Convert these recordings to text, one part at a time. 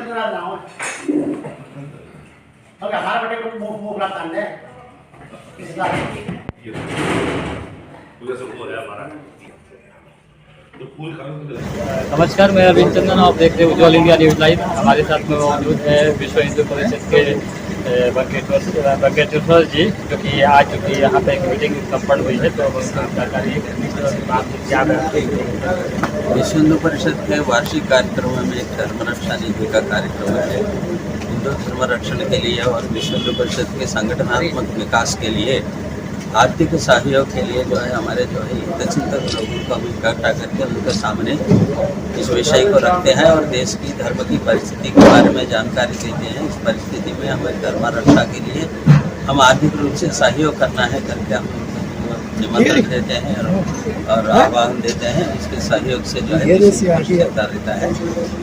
हमारा बेटे को मुंह बुला ताने इस बात नमस्कार, मैं अरविंद चंदन, आप देख रहे हैं उज्ज्वल इंडिया न्यूज लाइव। हमारे साथ में मौजूद है विश्व हिंदू परिषद के बंकेश्वर जी, जो कि आज यहाँ पे एक मीटिंग संपन्न हुई है, तो सरकारी क्या विश्व हिंदू परिषद के वार्षिक कार्यक्रम में एक धर्म रक्षा निधि का कार्यक्रम है। हिंदू धर्म रक्षण के लिए और विश्व हिंदू परिषद के संगठनात्मक विकास के लिए आर्थिक सहयोग के लिए जो है हमारे जो है हितचिंतक लोगों को हम इकट्ठा करके उनके सामने इस विषय को रखते हैं और देश की धर्म की परिस्थिति के बारे में जानकारी देते हैं। इस परिस्थिति में हमें धर्म रक्षा के लिए हम आर्थिक रूप से सहयोग करना है करके हम निमंत्रण देते हैं और आह्वान देते हैं। इसके सहयोग से जो है चलता रहता है।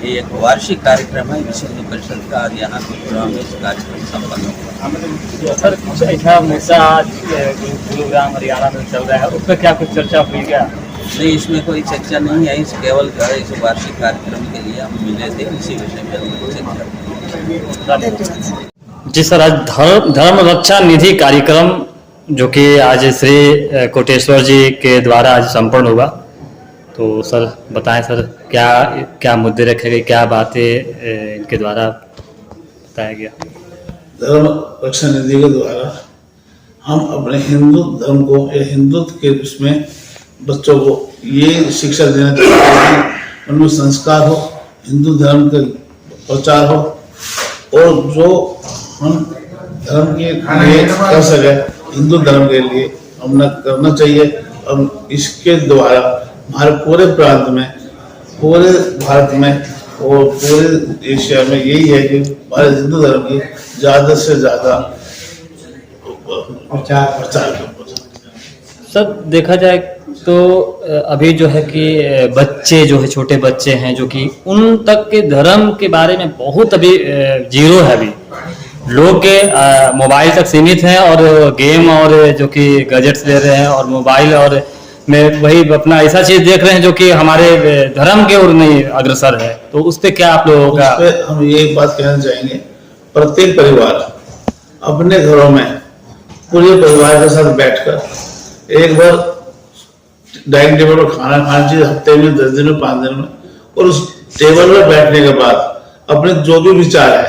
ये एक वार्षिक कार्यक्रम है विश्व हिंदू परिषद का और यहाँ पे इस कार्यक्रम संपन्न हुआ। सर, कुछ ऐसा मुद्दा आज गुरुग्राम हरियाणा में चल रहा है, उस पर क्या कुछ चर्चा हुई क्या? नहीं, इसमें कोई चर्चा नहीं है। इस केवल जो है इस वार्षिक कार्यक्रम के लिए हम मिले थे, इसी विषय में हम चर्चा। जी सर, आज धर्म रक्षा निधि कार्यक्रम जो कि आज श्री कोटेश्वर जी के द्वारा आज संपन्न हुआ, तो सर बताएं सर, क्या क्या मुद्दे रखे गए, क्या बातें इनके द्वारा बताया गया? धर्म रक्षा निधि के द्वारा हम अपने हिंदू धर्म को या हिंदुत्व के उसमें बच्चों को ये शिक्षा देना चाहते हैं, उनमें संस्कार हो, हिंदू धर्म का प्रचार हो और जो हम धर्म के लिए कर सके हिंदू धर्म के लिए हमने करना चाहिए। और इसके द्वारा हमारे पूरे प्रांत में, पूरे भारत में और पूरे एशिया में यही है कि हमारे हिंदू धर्म की ज़्यादा से ज़्यादा प्रचार। सर देखा जाए तो अभी जो है कि बच्चे जो है, छोटे बच्चे हैं जो कि उन तक के धर्म के बारे में बहुत अभी जीरो है। अभी लोग के मोबाइल तक सीमित हैं और गेम और जो कि गैजेट्स ले रहे हैं और मोबाइल और में वही अपना ऐसा चीज देख रहे हैं जो कि हमारे धर्म के ओर नहीं अग्रसर है। तो उस पर क्या आप लोगों का? हम ये बात कहना चाहेंगे, प्रत्येक परिवार अपने घरों में पूरे परिवार के साथ बैठकर एक बार डाइनिंग टेबल पर खाना खाना चाहिए, हफ्ते में 10 दिन में 5 दिन में। और उस टेबल पर बैठने के बाद अपने जो भी विचार है,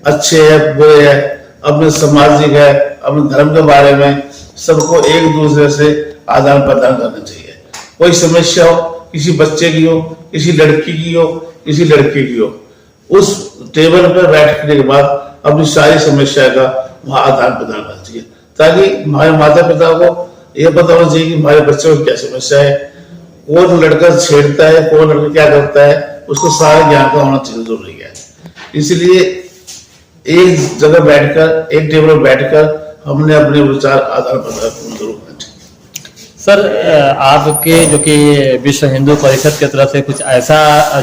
अच्छे है बुरे है, अपने सामाजिक है, अपने धर्म के बारे में, सबको एक दूसरे से आदान प्रदान करना चाहिए। कोई समस्या हो, किसी बच्चे की हो, किसी लड़की की हो, किसी लड़के की हो, उस टेबल पर बैठने के बाद अपनी सारी समस्या का वहां आदान प्रदान करना चाहिए, ताकि हमारे माता पिता को यह पता होना चाहिए कि हमारे बच्चे को क्या समस्या है, कौन लड़का छेड़ता है, कौन लड़का क्या करता है, उसको सारे ज्ञान का होना चाहिए, जरूरी है। इसलिए एक जगह बैठकर, एक टेबल पर बैठकर हमने अपने विचार आदान प्रदान जरूर करना चाहिए। सर, आपके जो कि विश्व हिंदू परिषद की तरफ से कुछ ऐसा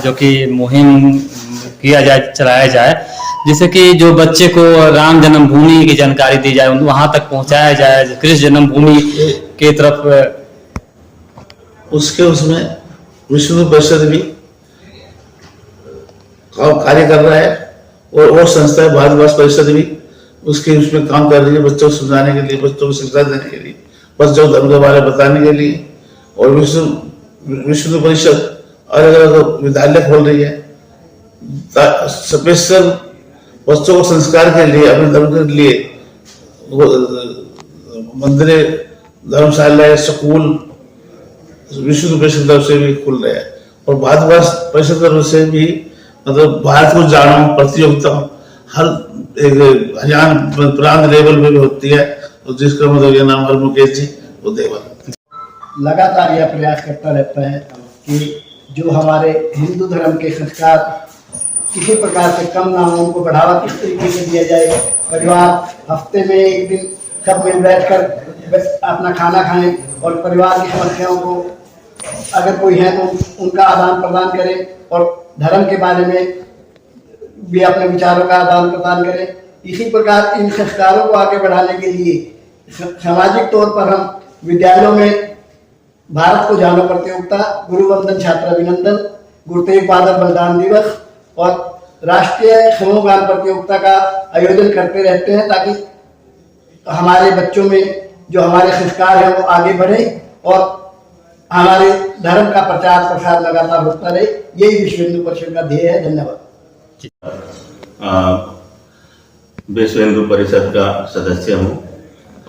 जो कि मुहिम किया जाए, चलाया जाए, जिससे कि जो बच्चे को राम जन्मभूमि की जानकारी दी जाए, वहां तक पहुंचाया जाए, कृष्ण जन्मभूमि की तरफ उसमें विश्व हिंदू परिषद भी कार्य कर रहा है और संस्थाएं, भारतवर्ष परिषद भी उसमें काम कर रही है, बच्चों को समझाने के लिए, बच्चों को शिक्षा देने के लिए, बच्चों को धर्म के बारे में बताने के लिए। और विश्व परिषद अलग अलग विद्यालय खोल रही है स्पेशल बच्चों को संस्कार के लिए, अपने धर्म के लिए। मंदिर, धर्मशाला, स्कूल विश्व परिषद तरफ से भी खुल रहे हैं और भारतवर्ष परिषद तरफ से भी, मतलब भारत को जानो प्रतियोगिता हर हरियाणा प्रांत लेवल में भी होती है, तो जिसका मतलब ये नाम हर मुकेश जी वो देवल लगातार यह प्रयास करता रहता है कि जो हमारे हिंदू धर्म के संस्कार किसी प्रकार से कम ना हो, उनको बढ़ावा किस तरीके से दिया जाए। परिवार हफ्ते में एक दिन सब मिल बैठकर अपना खाना खाएं और परिवार की समस्याओं को अगर कोई है तो उनका आदान प्रदान करें और धर्म के बारे में भी अपने विचारों का आदान प्रदान करें। इसी प्रकार इन संस्कारों को आगे बढ़ाने के लिए सामाजिक तौर पर हम विद्यालयों में भारत को जानो प्रतियोगिता, गुरु वंदन छात्र अभिनंदन, गुरु तेग बहादुर बलिदान दिवस और राष्ट्रीय समूह गान प्रतियोगिता का आयोजन करते रहते हैं, ताकि हमारे बच्चों में जो हमारे संस्कार हैं वो आगे बढ़े और हमारे धर्म का प्रचार प्रसार लगातार होता रहे। यही विश्व हिंदू परिषद का ध्येय है। धन्यवाद। विश्व हिंदू परिषद का सदस्य हूँ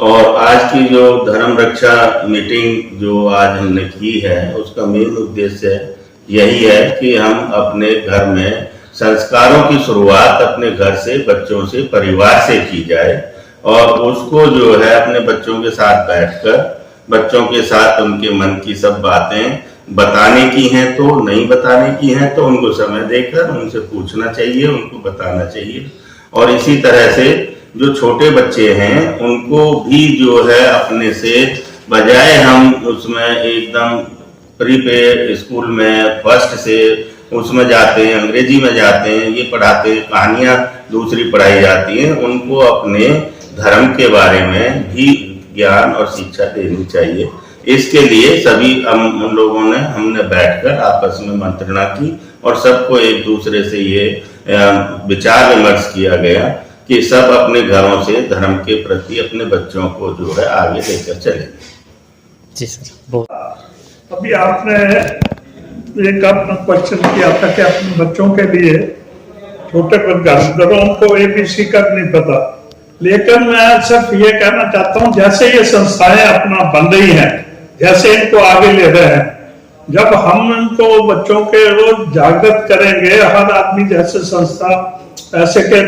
और आज की जो धर्म रक्षा मीटिंग जो आज हमने की है उसका मेन उद्देश्य यही है कि हम अपने घर में संस्कारों की शुरुआत अपने घर से, बच्चों से, परिवार से की जाए और उसको जो है अपने बच्चों के साथ बैठकर बच्चों के साथ उनके मन की सब बातें बताने की हैं तो नहीं बताने की हैं तो उनको समय देकर उनसे पूछना चाहिए, उनको बताना चाहिए। और इसी तरह से जो छोटे बच्चे हैं उनको भी जो है अपने से बजाय हम उसमें एकदम प्री पे स्कूल में फर्स्ट से उसमें जाते हैं, अंग्रेजी में जाते हैं, ये पढ़ाते हैं, कहानियाँ दूसरी पढ़ाई जाती हैं, उनको अपने धर्म के बारे में भी ज्ञान और शिक्षा देनी चाहिए। इसके लिए सभी हम लोगों ने हमने बैठकर आपस में मंत्रणा की और सबको एक दूसरे से ये विचार विमर्श किया गया कि सब अपने घरों से धर्म के प्रति अपने बच्चों को जो है आगे लेकर चलेंगे। जी सर, बहुत अभी आपने एक अपना क्वेश्चन किया था कि अपने बच्चों के लिए छोटे घरों को ABC का नहीं पता, लेकिन मैं सिर्फ ये कहना चाहता हूँ जैसे ये संस्थाएं अपना बन रही हैं, जैसे इनको आगे ले रहे हैं, जब हम इनको बच्चों के रोज जागृत करेंगे, हर आदमी जैसे संस्था ऐसे के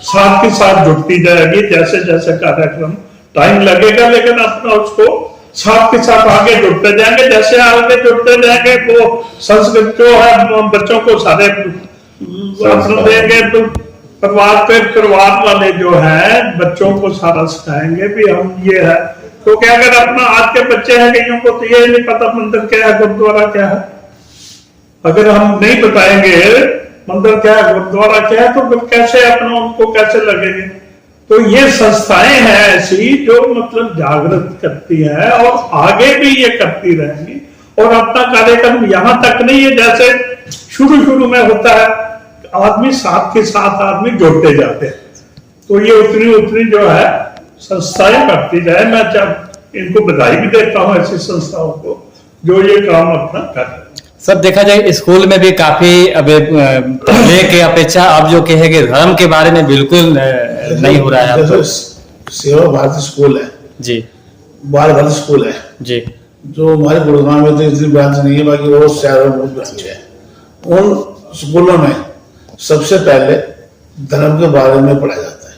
साथ के साथ जुड़ती जाएगी, जैसे जैसे कार्यक्रम टाइम लगेगा लेकिन अपना उसको साथ के साथ आगे जुड़ते जाएंगे। जैसे आगे जुड़ते जाएंगे वो संस्कृत जो है बच्चों को सारे देंगे तो परिवार वाले जो है बच्चों को सारा सिखाएंगे भी हम ये है। तो क्या अगर अपना आज के बच्चे हैं कईयों को तो ये नहीं पता मंदिर क्या है, गुरुद्वारा क्या है, अगर हम नहीं बताएंगे मंदिर क्या है, गुरुद्वारा क्या है, तो फिर कैसे अपना उनको कैसे लगेंगे। तो ये संस्थाएं हैं ऐसी जो मतलब जागृत करती है और आगे भी ये करती रहेंगी और अपना कार्यक्रम यहाँ तक नहीं है जैसे शुरू में होता है, आदमी साथ के साथ आदमी जोड़ते जाते हैं, तो ये उतनी जो है संस्थाएं करती जाए। मैं इनको बधाई भी देता हूँ ऐसी संस्थाओं को जो ये काम अपना कर रहे हैं। सर देखा जाए स्कूल में भी काफी अब पहले के अपेक्षा अब जो है कि धर्म के बारे में बिल्कुल नहीं हो रहा है। अब सेवा भारती स्कूल है जी, बाल भारती स्कूल है जी, जो हमारे गुड़गांव में तो इतनी ब्रांच नहीं है, बाकी वो शहरों में बहुत ब्रांच है। उन स्कूलों में सबसे पहले धर्म के बारे में पढ़ाया जाता है,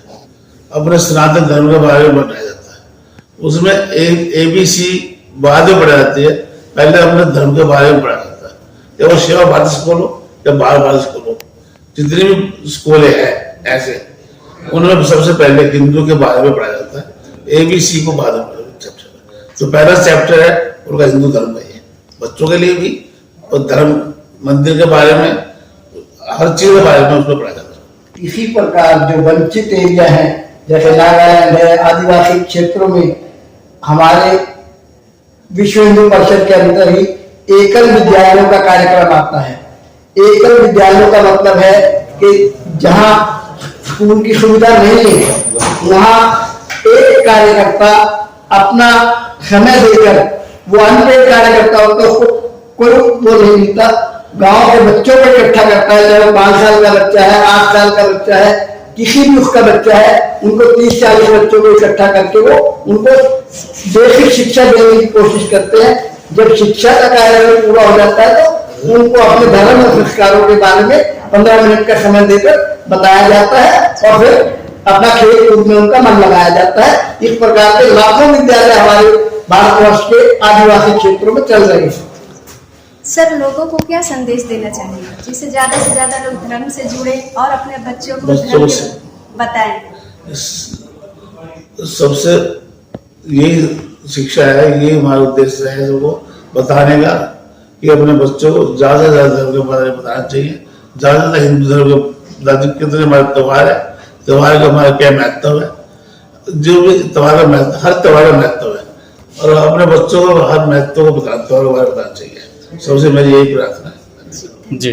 अपने सनातन धर्म के बारे में पढ़ाया जाता है। उसमें ABC बाद में पढ़ाई जाती है, पहले अपने धर्म के बारे में पढ़ाया जाता है। या वो सेवा भारती स्कूल हो या बाल भारती स्कूल हो, जितनी भी स्कूलें हैं ऐसे, उनमें सबसे पहले हिंदू के बारे में पढ़ाया जाता है, ABC को बाद में चैप्टर। तो पहला चैप्टर है उनका हिंदू धर्म का, ये बच्चों के लिए भी और धर्म मंदिर के बारे में हर चीज के बारे में उसमें पढ़ाया जाता है। इसी प्रकार जो वंचित एरिया है जैसे नागालैंड है, आदिवासी क्षेत्रों में हमारे विश्व हिंदू परिषद के अंदर ही एकल विद्यालयों का कार्यक्रम आता है। एकल विद्यालयों का मतलब है कि जहाँ स्कूल की सुविधा नहीं है वहाँ एक कार्यकर्ता अपना समय देकर, वो अनपेड कार्यकर्ता होता है, उसको कोई वो नहीं मिलता, गांव के बच्चों को इकट्ठा करता है, चाहे वो 5 साल का बच्चा है, 8 साल का बच्चा है, किसी भी उसका बच्चा है, उनको 30-40 बच्चों को इकट्ठा करके वो उनको बेसिक शिक्षा देने की कोशिश करते हैं। जब शिक्षा का कार्यक्रम पूरा हो जाता है तो उनको अपने धर्म और संस्कारों के बारे में 15 मिनट का समय देकर बताया जाता है और फिर अपना खेल कूद में उनका मन लगाया जाता है। इस प्रकार के लाखों विद्यालय हमारे भारतवर्ष के आदिवासी क्षेत्रों में चल रहे हैं। सर लोगों को क्या संदेश देना चाहिए जिससे ज्यादा से ज्यादा लोग धर्म से जुड़े और अपने बच्चों को धर्म बताएं? सबसे यही शिक्षा है, ये हमारा उद्देश्य है सबको बताने का कि अपने बच्चों को ज्यादा से ज्यादा धर्म के बारे में बताना चाहिए, ज्यादा से हिंदू धर्म के कितने हमारे त्योहार है, त्योहार का हमारा क्या महत्व है, जो भी त्योहार का महत्व, हर त्योहार का महत्व है और अपने बच्चों को हर महत्व को त्योहार के बारे में बताना चाहिए। सबसे मेरी यही प्रार्थना है। जी।